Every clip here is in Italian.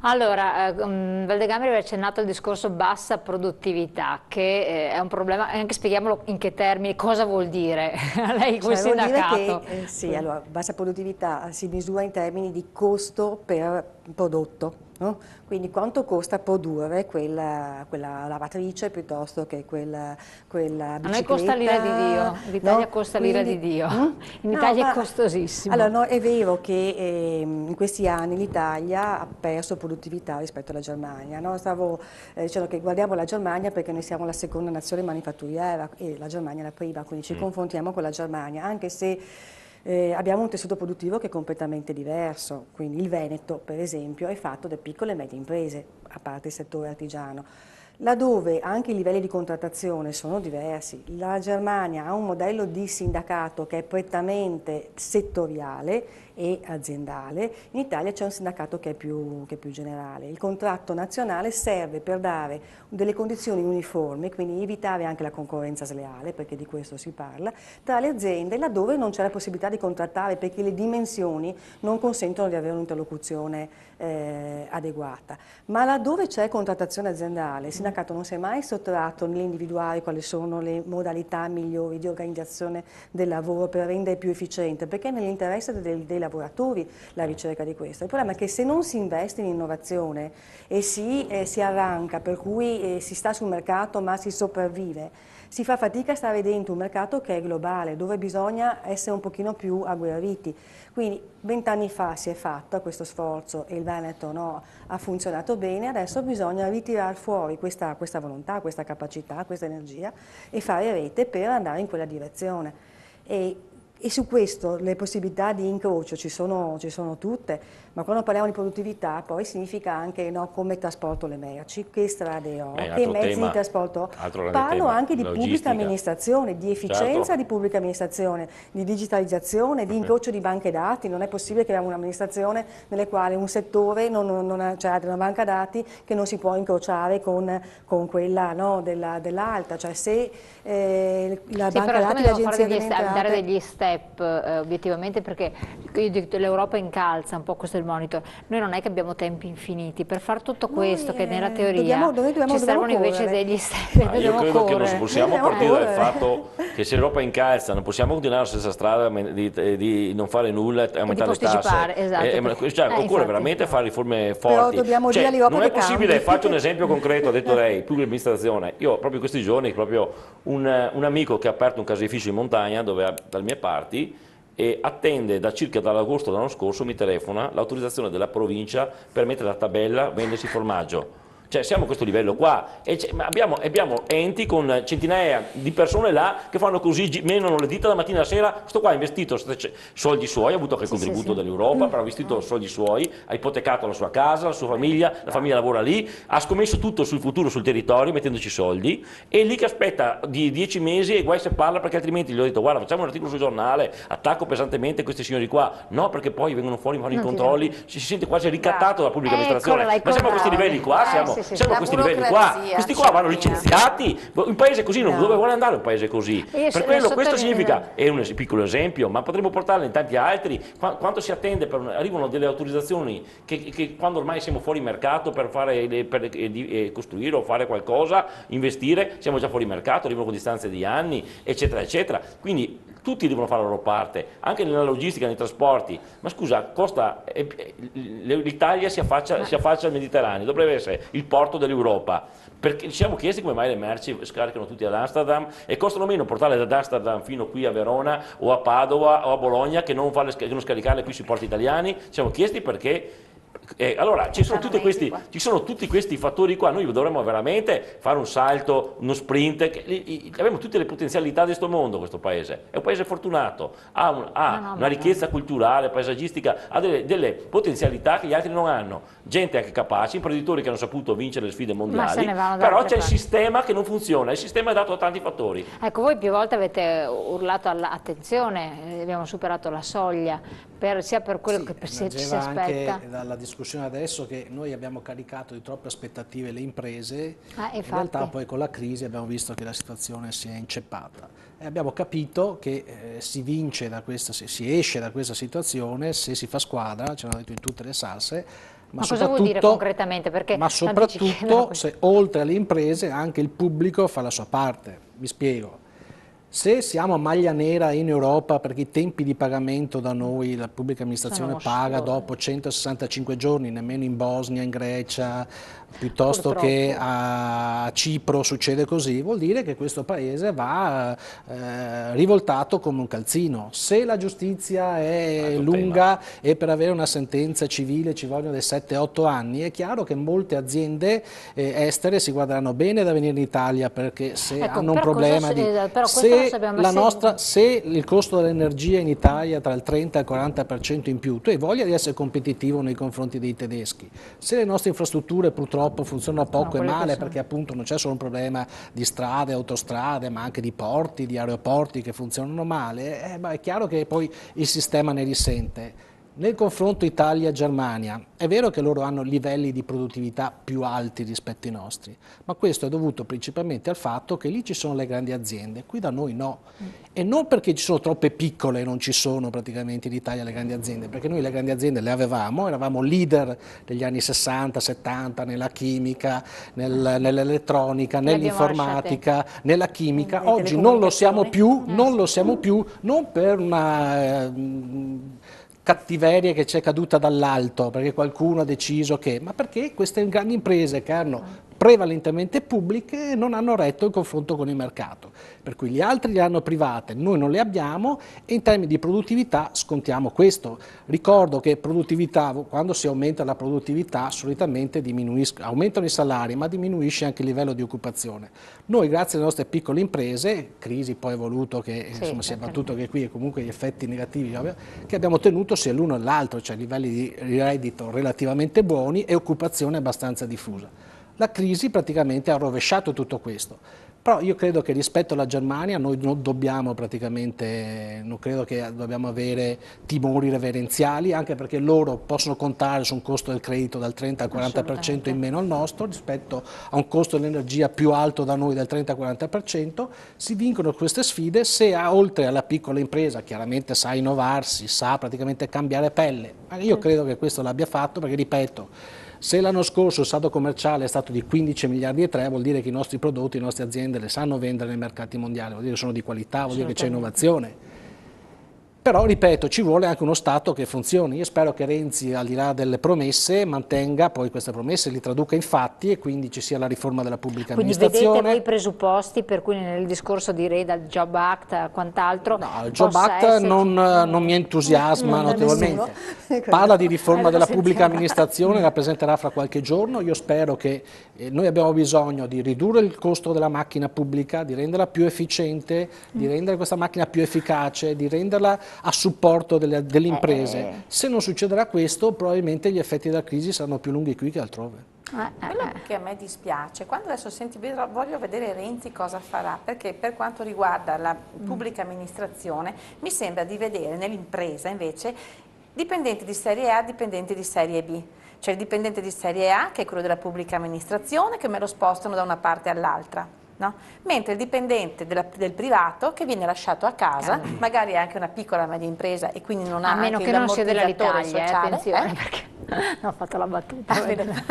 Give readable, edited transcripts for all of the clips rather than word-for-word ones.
Allora, Valdegameri aveva accennato al discorso bassa produttività, che è un problema, e anche spieghiamolo in che termini, cosa vuol dire a lei quel Cioè, vuol dire che sindacato. sì, allora, bassa produttività si misura in termini di costo per prodotto, no? Quindi quanto costa produrre quella lavatrice piuttosto che quella A noi costa l'ira di bicicletta, Dio, l'Italia no? costa l'ira di Quindi, Dio, in no, Italia è ma allora, costosissimo. no, è vero che in questi anni l'Italia ha perso produttività rispetto alla Germania, no? Stavo dicendo che guardiamo la Germania perché noi siamo la seconda nazione manifatturiera e la Germania è la prima, quindi ci confrontiamo con la Germania, anche se abbiamo un tessuto produttivo che è completamente diverso, quindi il Veneto per esempio è fatto da piccole e medie imprese, a parte il settore artigiano. Laddove anche i livelli di contrattazione sono diversi, la Germania ha un modello di sindacato che è prettamente settoriale e aziendale, in Italia c'è un sindacato che è più generale. Il contratto nazionale serve per dare delle condizioni uniformi, quindi evitare anche la concorrenza sleale, perché di questo si parla, tra le aziende laddove non c'è la possibilità di contrattare perché le dimensioni non consentono di avere un'interlocuzione adeguata. Ma laddove c'è contrattazione aziendale, il sindacato non si è mai sottratto nell'individuare quali sono le modalità migliori di organizzazione del lavoro per rendere più efficiente, perché è nell'interesse dei lavoratori la ricerca di questo. Il problema è che se non si investe in innovazione e si arranca, per cui si sta sul mercato ma si sopravvive, si fa fatica a stare dentro un mercato che è globale, dove bisogna essere un pochino più agguerriti. Quindi 20 anni fa si è fatto questo sforzo e il Veneto, no, ha funzionato bene, adesso bisogna ritirare fuori questa volontà, questa capacità, questa energia e fare rete per andare in quella direzione. E su questo le possibilità di incrocio ci sono tutte, ma quando parliamo di produttività poi significa anche, no, come trasporto le merci, che strade ho, Beh, che altro mezzi di tema, trasporto ho. altro grande Parlo tema, anche di pubblica logistica. amministrazione, di efficienza Certo. di pubblica amministrazione, di digitalizzazione, di incrocio di banche dati. Non è possibile che abbiamo un'amministrazione nelle quali un settore cioè, ha una banca dati che non si può incrociare con quella, no, dell'altra. Cioè se la Sì, banca però siccome dati, devono fare l'agenzia delle dare entrate. degli step, obiettivamente, perché io dico, l'Europa incalza, un po' questo è il monitor, noi non è che abbiamo tempi infiniti, per fare tutto questo che nella teoria ci Dobbiamo servono invece correre. degli step, Ma io dobbiamo credo che non correre. possiamo Dobbiamo partire dal correre. fatto che se l'Europa incalza non possiamo continuare sulla stessa strada di non fare nulla e E di aumentare le tasse. posticipare, esatto. Cioè, occorre Infatti. veramente fare riforme Però forti. dobbiamo dire Cioè, all'Europa non è che possibile, cambi. faccio un esempio concreto, ha detto lei, pubblica amministrazione. Io proprio in questi giorni, proprio un amico che ha aperto un caseificio in montagna, dalle mie parti, e attende dall'agosto dell'anno scorso, mi telefona l'autorizzazione della provincia per mettere la tabella vendersi formaggio. Cioè siamo a questo livello qua e ma abbiamo enti con centinaia di persone là che fanno così, menano le dita da mattina alla sera. Questo qua ha investito soldi suoi, ha avuto anche il contributo dell'Europa, però ha investito soldi suoi, ha ipotecato la sua casa, la sua famiglia, la famiglia lavora lì, ha scommesso tutto sul futuro, sul territorio, mettendoci soldi, e lì che aspetta di 10 mesi e guai se parla, perché altrimenti gli ho detto: guarda, facciamo un articolo sul giornale, attacco pesantemente questi signori qua. No, perché poi vengono fuori, fanno i controlli, si sente quasi ricattato dalla pubblica amministrazione. Eccola, Ma siamo a questi livelli qua, siamo a questi livelli qua. Questi qua vanno licenziati. Un paese così, dove vuole andare un paese così? Per quello, questo significa, è un piccolo esempio, ma potremmo portarlo in tanti altri. Quanto si attende? Arrivano delle autorizzazioni che quando ormai siamo fuori mercato per costruire o fare qualcosa, investire, siamo già fuori mercato, arrivano con distanze di anni, eccetera, eccetera. Quindi tutti devono fare la loro parte, anche nella logistica, nei trasporti. Ma scusa, l'Italia si affaccia al Mediterraneo, dovrebbe essere il porto dell'Europa, perché ci siamo chiesti come mai le merci scaricano tutti ad Amsterdam e costano meno portarle da Amsterdam fino qui a Verona o a Padova o a Bologna che non scaricarle qui sui porti italiani. Ci siamo chiesti perché. Allora ci sono tutti questi fattori qua, noi dovremmo veramente fare un salto, uno sprint, abbiamo tutte le potenzialità di questo mondo, questo paese, è un paese fortunato, ha una ricchezza culturale, paesaggistica, ha delle potenzialità che gli altri non hanno, gente anche capace, imprenditori che hanno saputo vincere le sfide mondiali, però c'è il sistema che non funziona, il sistema è dato a tanti fattori. Ecco, voi più volte avete urlato all'attenzione, abbiamo superato la soglia, sia per quello che ci si aspetta. Anche dalla discussione adesso che noi abbiamo caricato di troppe aspettative le imprese, in realtà poi con la crisi abbiamo visto che la situazione si è inceppata e abbiamo capito che si esce da questa situazione se si fa squadra, ce l'hanno detto in tutte le salse, Ma cosa vuol dire concretamente? Perché ma soprattutto se oltre alle imprese anche il pubblico fa la sua parte. Mi spiego. Se siamo a maglia nera in Europa perché i tempi di pagamento da noi, la pubblica amministrazione paga dopo 165 giorni, nemmeno in Bosnia, in Grecia, piuttosto che a Cipro succede così, vuol dire che questo paese va rivoltato come un calzino. Se la giustizia è lunga e per avere una sentenza civile ci vogliono dei 7-8 anni, è chiaro che molte aziende estere si guarderanno bene da venire in Italia, perché se hanno un problema se il costo dell'energia in Italia è tra il 30 e il 40% in più, tu hai voglia di essere competitivo nei confronti dei tedeschi. Se le nostre infrastrutture purtroppo funzionano poco e male, perché appunto non c'è solo un problema di strade, autostrade, ma anche di porti, di aeroporti che funzionano male, è chiaro che poi il sistema ne risente. Nel confronto Italia-Germania è vero che loro hanno livelli di produttività più alti rispetto ai nostri, ma questo è dovuto principalmente al fatto che lì ci sono le grandi aziende, qui da noi no. E non perché ci sono troppe piccole e non ci sono praticamente in Italia le grandi aziende, perché noi le grandi aziende le avevamo, eravamo leader negli anni 60-70 nella chimica, nell'elettronica, nell'informatica, nella chimica. Oggi non lo siamo più, non per una cattiveria che ci è caduta dall'alto, perché qualcuno ha deciso che, ma perché queste grandi imprese che hanno prevalentemente pubbliche non hanno retto il confronto con il mercato, per cui gli altri le hanno private, noi non le abbiamo e in termini di produttività scontiamo questo. Ricordo che produttività, quando si aumenta la produttività solitamente aumentano i salari, ma diminuisce anche il livello di occupazione. Noi grazie alle nostre piccole imprese, crisi poi è voluto che insomma, si è battuto che qui e comunque gli effetti negativi che abbiamo tenuto sia l'uno e l'altro, cioè livelli di reddito relativamente buoni e occupazione abbastanza diffusa. La crisi praticamente ha rovesciato tutto questo, però io credo che rispetto alla Germania noi non dobbiamo non credo che dobbiamo avere timori reverenziali, anche perché loro possono contare su un costo del credito dal 30 al 40% in meno al nostro, rispetto a un costo dell'energia più alto da noi del 30 al 40%, si vincono queste sfide se oltre alla piccola impresa chiaramente sa innovarsi, sa praticamente cambiare pelle. Io credo che questo l'abbia fatto perché, ripeto, se l'anno scorso il saldo commerciale è stato di 15 miliardi e 3, vuol dire che i nostri prodotti, le nostre aziende le sanno vendere nei mercati mondiali, vuol dire che sono di qualità, vuol dire che c'è innovazione. Però, ripeto, ci vuole anche uno Stato che funzioni. Io spero che Renzi, al di là delle promesse, mantenga poi queste promesse, li traduca in fatti e quindi ci sia la riforma della pubblica amministrazione. Quindi vedete voi i presupposti per cui nel discorso direi dal Job Act, quant'altro? No, il Job Act non mi entusiasma notevolmente. Parla di riforma della pubblica amministrazione, la presenterà fra qualche giorno. Io spero che noi abbiamo bisogno di ridurre il costo della macchina pubblica, di renderla più efficiente, di rendere questa macchina più efficace, di renderla a supporto delle imprese. Se non succederà questo, probabilmente gli effetti della crisi saranno più lunghi qui che altrove. Quello che a me dispiace, quando adesso voglio vedere Renzi cosa farà, perché per quanto riguarda la pubblica amministrazione mi sembra di vedere nell'impresa invece dipendenti di serie A, dipendenti di serie B. Cioè il dipendente di serie A, che è quello della pubblica amministrazione, che me lo spostano da una parte all'altra. No? Mentre il dipendente del privato che viene lasciato a casa, magari anche una piccola media impresa e quindi non ha meno anche che non sia dell'Italia, sociale, attenzione, perché no, ho fatto la battuta.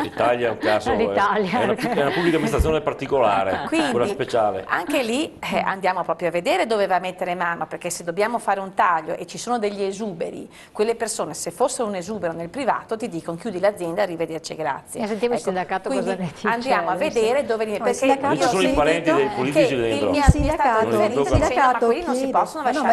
L'Italia è un caso, è una pubblica amministrazione particolare, quindi, quella speciale. Anche lì andiamo proprio a vedere dove va a mettere mano, perché se dobbiamo fare un taglio e ci sono degli esuberi, quelle persone se fossero un esubero nel privato ti dicono chiudi l'azienda, arrivederci, grazie. Sentivo il sindacato cosa ne dice. Andiamo a vedere dove perché ci sono i parenti dei politici dentro. Il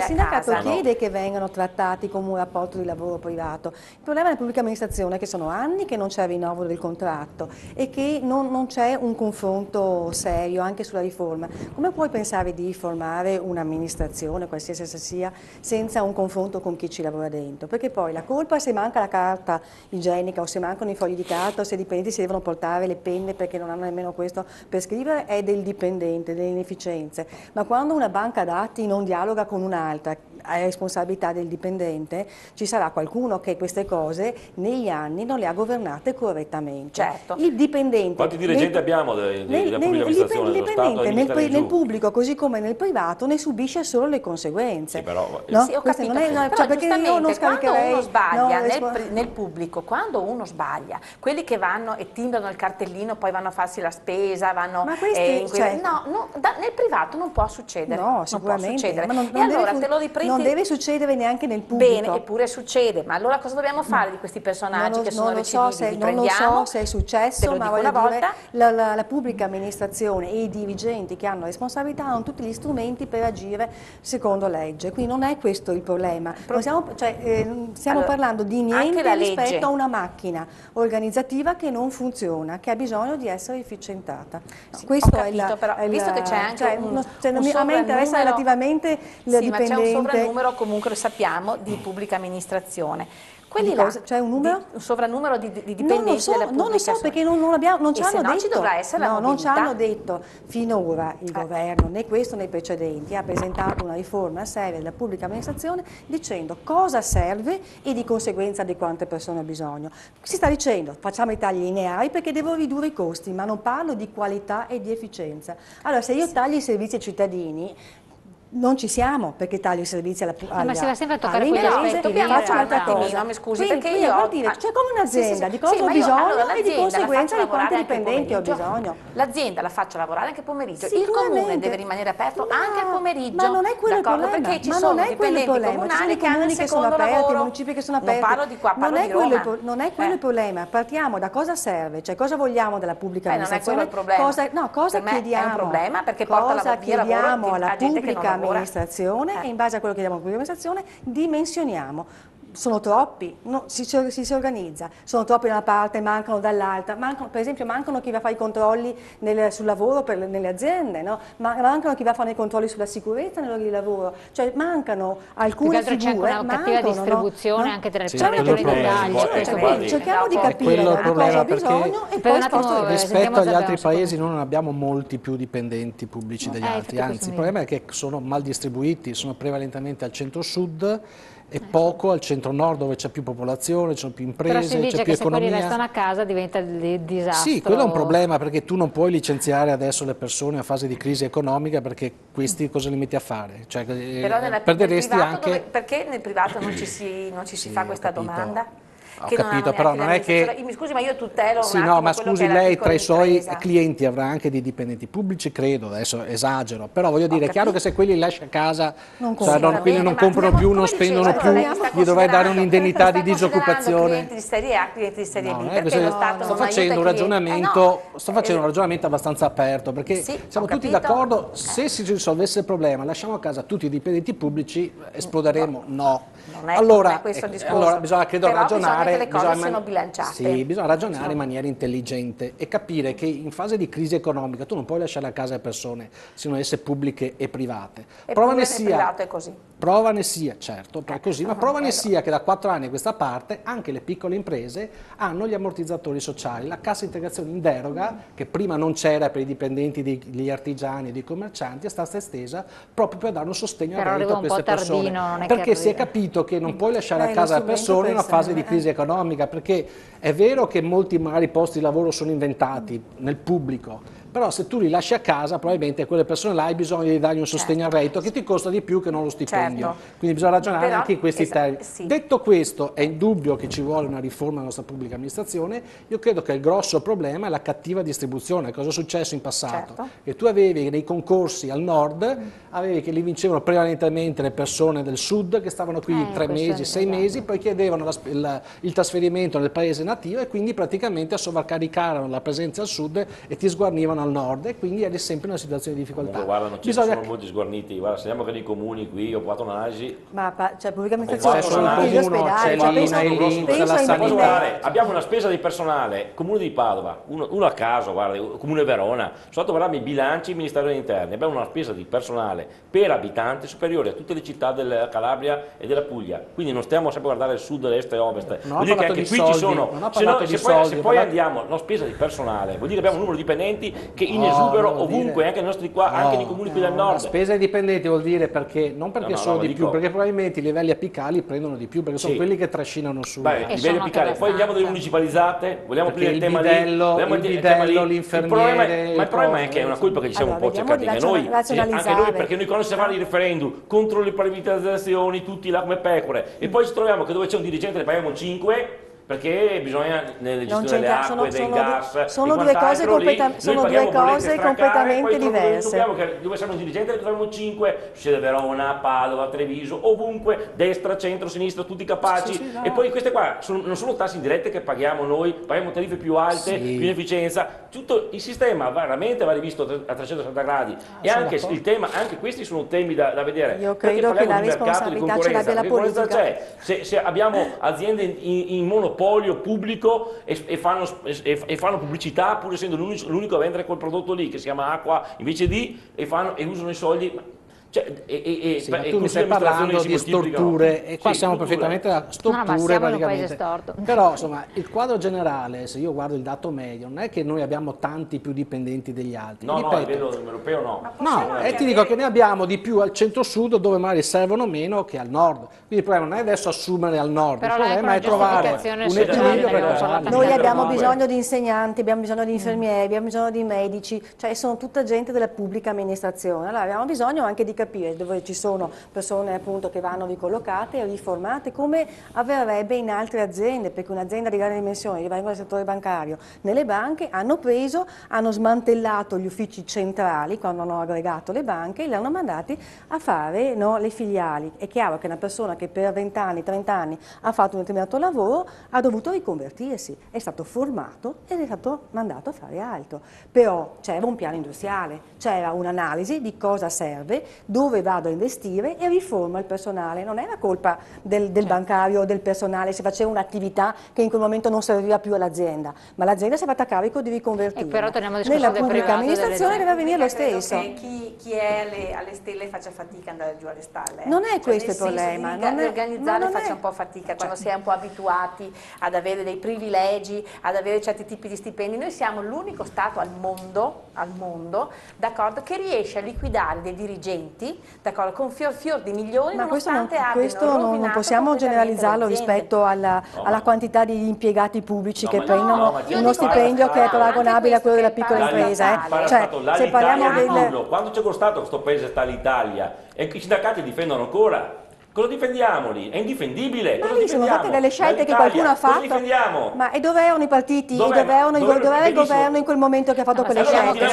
sindacato chiede che vengano trattati come un rapporto di lavoro privato. Il problema della pubblica amministrazione è che sono anni che non c'è rinnovo del contratto e che non c'è un confronto serio anche sulla riforma. Come puoi pensare di riformare un'amministrazione, qualsiasi essa sia, senza un confronto con chi ci lavora dentro? Perché poi la colpa, se manca la carta igienica o se mancano i fogli di carta o se i dipendenti si devono portare le penne perché non hanno nemmeno questo per scrivere, è del dipendente, delle inefficienze. Ma quando una banca dati non dialoga con un'altra, è responsabilità del dipendente, ci sarà qualcuno che queste cose negli anni non le ha governate correttamente. Certo. Il dipendente... Quanti dirigenti abbiamo della pubblica amministrazione, dello Stato? Il dipendente nel pubblico, così come nel privato, ne subisce solo le conseguenze. Sì, però... No? Sì, ho capito. Non è, no, però cioè, perché io non quando uno sbaglia no, nel pubblico, quando uno sbaglia, quelli che vanno e timbrano il cartellino, poi vanno a farsi la spesa, vanno... Ma questi, nel privato non può succedere. No, sicuramente. Non può succedere. Ma e allora te lo riprendi... Non deve succedere neanche nel pubblico. Bene, eppure succede. Ma allora cosa dobbiamo fare di questi personaggi che sono recidibili? Non lo so se è successo, ma voglio dire, la pubblica amministrazione e i dirigenti che hanno responsabilità hanno tutti gli strumenti per agire secondo legge. Quindi non è questo il problema. Stiamo parlando di niente rispetto a una macchina organizzativa che non funziona, che ha bisogno di essere efficientata. Sì, questo ho capito, però visto che c'è anche a me interessa relativamente la dipendente. Ma c'è un sovrannumero, comunque lo sappiamo, di pubblica amministrazione. Quelli là, c'è un numero? Un sovrannumero di dipendenti della pubblica. Non lo so, perché non ci hanno detto. Ci dovrà essere la non ci hanno detto. Finora il governo, né questo né i precedenti, ha presentato una riforma seria della pubblica amministrazione dicendo cosa serve e di conseguenza di quante persone ha bisogno. Si sta dicendo facciamo i tagli lineari perché devo ridurre i costi, ma non parlo di qualità e di efficienza. Allora se io taglio i servizi ai cittadini, non ci siamo perché taglio i servizi alla ma si va sempre a toccare imprese, faccio un'altra cosa. Mi scusi, perché io vuol dire, c'è come un'azienda di cosa ho bisogno e di conseguenza di quanti dipendenti ho bisogno. L'azienda la faccio lavorare anche pomeriggio, il comune deve rimanere aperto anche al pomeriggio. Ma non è quello il problema, perché ci sono dipendenti comunali che hanno il secondo lavoro. I municipi che sono aperti. Non parlo di qua, parlo di Roma. Non è quello il problema, partiamo da cosa serve, cioè cosa vogliamo dalla pubblica amministrazione. Non è quello il problema. Cosa chiediamo? È un problema perché porta via lavoro alla a gente che non pubblica lavora. Amministrazione e in base a quello che diamo alla pubblica amministrazione dimensioniamo. Sono troppi, si organizza, sono troppi da una parte, mancano dall'altra, per esempio mancano chi va a fare i controlli sul lavoro nelle aziende, no? Mancano chi va a fare i controlli sulla sicurezza nel luogo di lavoro, cioè mancano alcune figure, c'è anche una cattiva distribuzione no? anche tra le regioni d'Italia. Cerchiamo di capire cosa ha bisogno e poi rispetto agli altri paesi noi non abbiamo molti più dipendenti pubblici degli altri, anzi il problema è che sono mal distribuiti, sono prevalentemente al centro-sud e poco al centro-nord dove c'è più popolazione, ci sono più imprese, c'è più economia. Però si dice che se quelli restano a casa diventa il disastro. Sì, quello è un problema perché tu non puoi licenziare adesso le persone a fase di crisi economica perché questi cosa li metti a fare? Cioè, però perderesti anche... perché nel privato non ci si fa questa domanda? Ho capito, però non è che... Mi scusi, ma io tutelo sì, no, ma scusi, lei tra i suoi clienti avrà anche dei dipendenti pubblici, credo, adesso esagero, però voglio dire, è chiaro che se quelli lascia a casa, quelli non comprano più, non spendono più, gli dovrai dare un'indennità di disoccupazione. Clienti di serie A, clienti di serie B, perché lo Stato sto facendo un ragionamento abbastanza aperto, perché siamo tutti d'accordo, se si risolvesse il problema, lasciamo a casa tutti i dipendenti pubblici, esploderemo? No. Allora bisogna, credo, ragionare. Che le cose siano bilanciate. Sì, bisogna ragionare in maniera intelligente e capire che in fase di crisi economica tu non puoi lasciare a casa le persone, siano esse pubbliche e private. Prova ne sia, certo, è così, ma prova ne sia che da 4 anni a questa parte anche le piccole imprese hanno gli ammortizzatori sociali, la cassa integrazione in deroga, che prima non c'era per i dipendenti degli artigiani e dei commercianti, è stata estesa proprio per dare un sostegno a reddito a queste persone. Perché si è capito che non puoi lasciare a casa le persone in una fase di crisi economica, perché è vero che molti magari posti di lavoro sono inventati nel pubblico, però se tu li lasci a casa probabilmente quelle persone là hai bisogno di dargli un sostegno al reddito che ti costa di più che non lo stipendio, quindi bisogna ragionare anche in questi termini. Detto questo, è indubbio che ci vuole una riforma della nostra pubblica amministrazione. Io credo che il grosso problema è la cattiva distribuzione. Cosa è successo in passato? Che tu avevi nei concorsi al nord, avevi che li vincevano prevalentemente le persone del sud che stavano qui 3 mesi, 6 mesi, poi chiedevano il trasferimento nel paese nativo e quindi praticamente sovraccaricavano la presenza al sud e ti sguarnivano al nord e quindi eri sempre in una situazione di difficoltà. Guarda, non ci sono molti sguarniti, guarda, sentiamo che nei comuni qui, io ho fatto un'analisi. Ma c'è pubblica amministrazione, c'è l'INA, abbiamo una spesa di personale, comune di Padova, uno a caso, guarda, comune Verona, sono stato a guardare i bilanci del Ministero degli Interni, abbiamo una spesa di personale per abitante superiore a tutte le città della Calabria e della Puglia, quindi non stiamo sempre a guardare il sud, l'est e ovest, vuol dire che anche qui ci sono, se poi andiamo, no, spesa di personale, vuol dire che abbiamo un numero di dipendenti che in esubero ovunque, anche nei nostri qua, anche nei comuni qui del nord. La spesa ai dipendenti vuol dire perché, non perché sono di più, perché probabilmente i livelli apicali prendono di più, perché sono quelli che trascinano su. Beh, i livelli apicali, poi andiamo delle municipalizzate, vogliamo aprire il tema bidello, l'infermiere. Ma il problema è che è una colpa che ci siamo un po' cercati anche noi, perché noi quando si fanno i referendum contro le privatizzazioni, tutti là come pecore, e poi ci troviamo che dove c'è un dirigente ne paghiamo 5, perché bisogna nelle gestione delle acque, del gas, sono due cose completamente diverse. Dove siamo un dirigente ne paghiamo 5, succede Verona, Padova, Treviso, ovunque, destra, centro, sinistra, tutti capaci, e poi queste qua non sono tasse indirette che paghiamo noi, paghiamo tariffe più alte, più in efficienza, tutto il sistema veramente va rivisto a 360 gradi, e anche il tema, anche questi sono temi da vedere. Io credo che la responsabilità ce l'abbia la politica. Se abbiamo aziende in monopolio pubblico e fanno pubblicità pur essendo l'unico a vendere quel prodotto lì che si chiama acqua invece di, e usano i soldi. Cioè, tu mi stai parlando di storture, e qua siamo perfettamente da storture praticamente. Però insomma il quadro generale, se io guardo il dato medio, non è che noi abbiamo tanti più dipendenti degli altri. No, a livello europeo no. No, e ti dico che ne abbiamo di più al centro-sud, dove magari servono meno che al nord. Quindi il problema non è adesso assumere al nord, il problema è trovare un equilibrio per noi abbiamo bisogno di insegnanti, abbiamo bisogno di infermieri, abbiamo bisogno di medici, cioè sono tutta gente della pubblica amministrazione. Allora abbiamo bisogno anche di capire dove ci sono persone appunto che vanno ricollocate e riformate, come avverrebbe in altre aziende, perché un'azienda di grande dimensione, che vengono dal settore bancario, nelle banche hanno smantellato gli uffici centrali quando hanno aggregato le banche e li hanno mandati a fare le filiali. È chiaro che una persona che per 20 anni, 30 anni ha fatto un determinato lavoro ha dovuto riconvertirsi, è stato formato ed è stato mandato a fare altro. Però c'era un piano industriale, c'era un'analisi di cosa serve, dove vado a investire e riforma il personale. Non è la colpa del bancario o del personale se faceva un'attività che in quel momento non serviva più all'azienda, ma l'azienda si è fatta carico di riconvertire. Però nella pubblica amministrazione deve avvenire lo stesso. Chi è alle stelle faccia fatica ad andare giù alle stalle. Non è questo il problema. Organizzare faccia un po' fatica quando si è un po' abituati ad avere dei privilegi, ad avere certi tipi di stipendi. Noi siamo l'unico Stato al mondo, d'accordo, che riesce a liquidare dei dirigenti, d'accordo, con fior di milioni, ma questo non possiamo generalizzarlo rispetto alla quantità di impiegati pubblici che prendono uno stipendio che è paragonabile a quello della piccola impresa. Cioè, se parliamo quanto ci è costato questo paese sta l'Italia, e i sindacati difendono ancora. Cosa difendiamo lì? È indifendibile. Ma lì sono state delle scelte che qualcuno ha fatto. Cosa difendiamo? Ma e dove erano i partiti? Dov'era il governo in quel momento che ha fatto quelle scelte?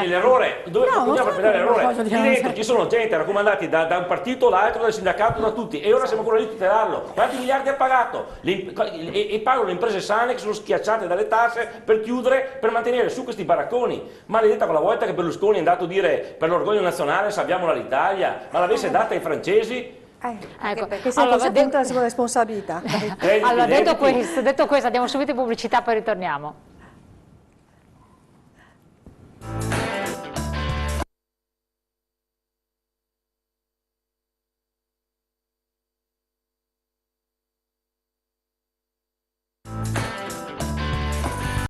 L'errore. Dove continuiamo a prendere l'errore? Lì dentro ci sono gente raccomandati da un partito all'altro, dal sindacato, da tutti, e ora siamo ancora lì a tutelarlo. Quanti miliardi ha pagato? E pagano le imprese sane che sono schiacciate dalle tasse per chiudere, per mantenere su questi baracconi. Maledetta quella volta che Berlusconi è andato a dire per l'orgoglio nazionale salviamo l'Italia, ma l'avesse data ai francesi? Ecco, perché se allora, la sua responsabilità. Allora, detto questo, andiamo subito in pubblicità, poi ritorniamo.